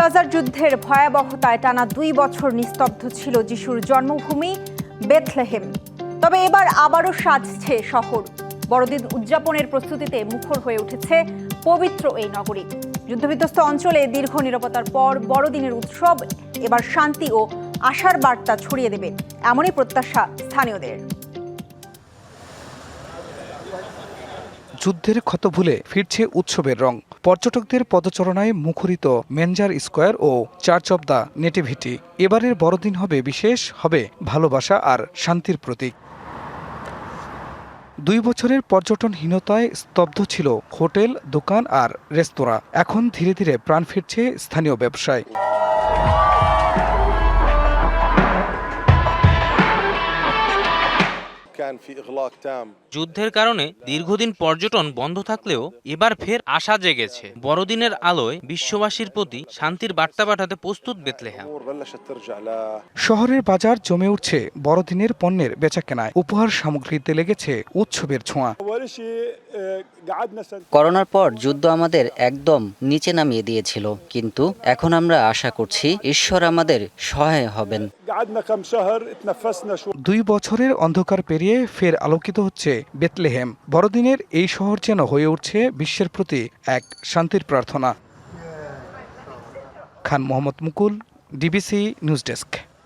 গাজার যুদ্ধের ভয়াবহতায় টানা 2 বছর নিস্তব্ধ ছিল যিশুর জন্মভূমি বেথলেহেম। তবে এবার আবারও সাজছে শহর। বড়দিন উদযাপনের প্রস্তুতিতে মুখর হয়ে উঠেছে পবিত্র এই নগরী। যুদ্ধবিধ্বস্ত অঞ্চলে দীর্ঘ নীরবতার পর বড়দিনের উৎসব এবার শান্তি ও আশার বার্তা ছড়িয়ে দেবে, এমনই প্রত্যাশা স্থানীয়দের। যুদ্ধের ক্ষত ভুলে ফিরছে উৎসবের রং। পর্যটকদের পদচারণায় মুখরিত মেনজার স্কোয়ার ও চার্চ অব দ্য নেটিভিটি। এবারের বড়দিন হবে বিশেষ, হবে ভালোবাসা আর শান্তির প্রতীক। 2 বছরের পর্যটনহীনতায় স্তব্ধ ছিল হোটেল, দোকান আর রেস্তোরাঁ। এখন ধীরে ধীরে প্রাণ ফিরছে স্থানীয় ব্যবসায়। যুদ্ধের কারণে দীর্ঘদিন পর্যটন বন্ধ থাকলেও এবার ফের আশা জেগেছে। বড়দিনের আলোয় বিশ্ববাসীর প্রতি শান্তির বার্তা পাঠাতে প্রস্তুত বেথলেহেম। শহরের বাজার জমে উঠছে বড়দিনের পণ্যের বেচাকেনায়। উপহার সামগ্রীতে লেগেছে উৎসবের ছোঁয়া। করোনার পর যুদ্ধ আমাদের একদম নিচে নামিয়ে দিয়েছিল, কিন্তু এখন আমরা আশা করছি ঈশ্বর আমাদের সহায় হবেন। 2 বছরের অন্ধকার পেরিয়ে ফের আলোকিত হচ্ছে বেথলেহেম। বড়দিনের এই শহর যেন হয়ে উঠছে বিশ্বের প্রতি এক শান্তির প্রার্থনা। খান মোহাম্মদ মুকুল, ডিবিসি নিউজ ডেস্ক।